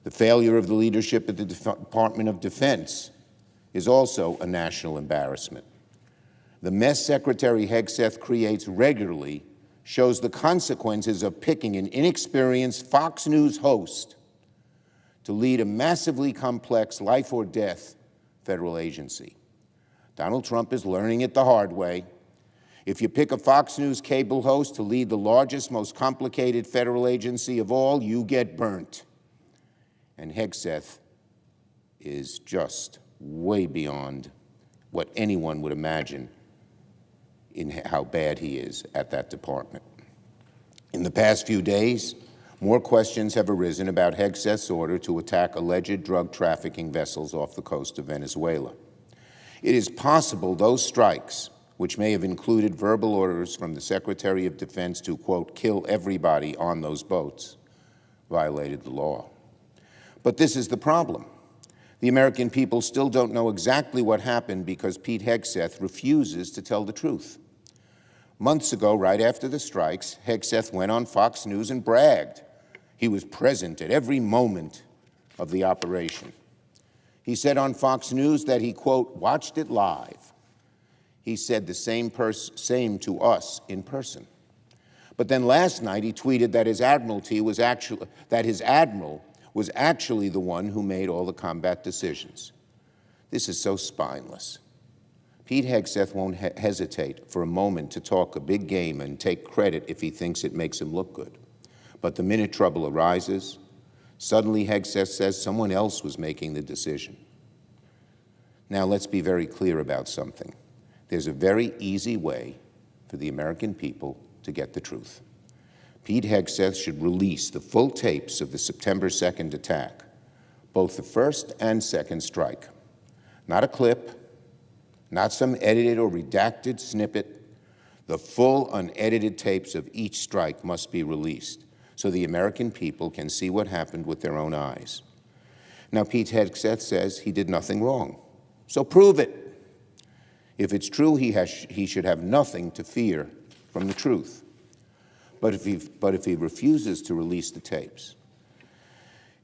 The failure of the leadership at the Department of Defense is also a national embarrassment. The mess Secretary Hegseth creates regularly shows the consequences of picking an inexperienced Fox News host to lead a massively complex life-or-death federal agency. Donald Trump is learning it the hard way. If you pick a Fox News cable host to lead the largest, most complicated federal agency of all, you get burnt. And Hegseth is just way beyond what anyone would imagine in how bad he is at that department. In the past few days, more questions have arisen about Hegseth's order to attack alleged drug trafficking vessels off the coast of Venezuela. It is possible those strikes, which may have included verbal orders from the Secretary of Defense to, quote, kill everybody on those boats, violated the law. But this is the problem. The American people still don't know exactly what happened because Pete Hegseth refuses to tell the truth. Months ago, right after the strikes, Hegseth went on Fox News and bragged. He was present at every moment of the operation. He said on Fox News that he, quote, watched it live. He said the same to us in person. But then last night he tweeted that his admiral was actually the one who made all the combat decisions. This is so spineless. Pete Hegseth won't hesitate for a moment to talk a big game and take credit if he thinks it makes him look good. But the minute trouble arises, suddenly Hegseth says someone else was making the decision. Now let's be very clear about something. There's a very easy way for the American people to get the truth. Pete Hegseth should release the full tapes of the September 2nd attack, both the first and second strike. Not a clip, not some edited or redacted snippet. The full unedited tapes of each strike must be released so the American people can see what happened with their own eyes. Now, Pete Hegseth says he did nothing wrong, so prove it. If it's true, he should have nothing to fear from the truth. But if he refuses to release the tapes,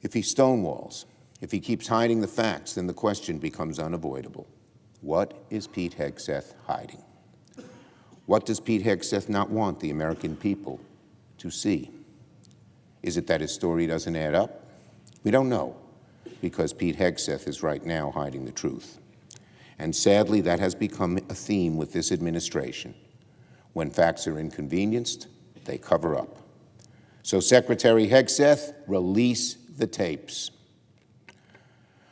if he stonewalls, if he keeps hiding the facts, then the question becomes unavoidable. What is Pete Hegseth hiding? What does Pete Hegseth not want the American people to see? Is it that his story doesn't add up? We don't know, because Pete Hegseth is right now hiding the truth. And sadly, that has become a theme with this administration. When facts are inconvenienced, they cover up. So Secretary Hegseth, release the tapes.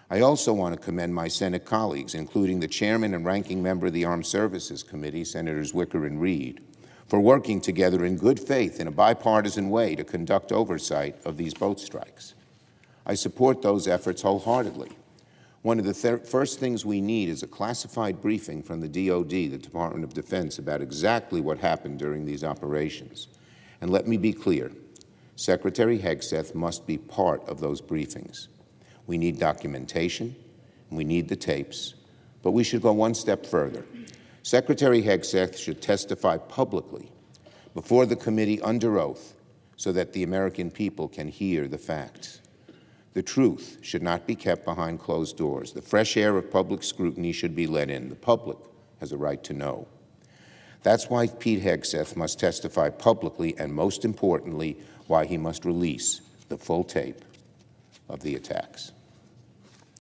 I also want to commend my Senate colleagues, including the chairman and ranking member of the Armed Services Committee, Senators Wicker and Reed, for working together in good faith in a bipartisan way to conduct oversight of these boat strikes. I support those efforts wholeheartedly. One of the first things we need is a classified briefing from the DoD, the Department of Defense, about exactly what happened during these operations. And let me be clear, Secretary Hegseth must be part of those briefings. We need documentation, and we need the tapes, but we should go one step further. Secretary Hegseth should testify publicly before the committee under oath so that the American people can hear the facts. The truth should not be kept behind closed doors. The fresh air of public scrutiny should be let in. The public has a right to know. That's why Pete Hegseth must testify publicly, and most importantly, why he must release the full tape of the attacks.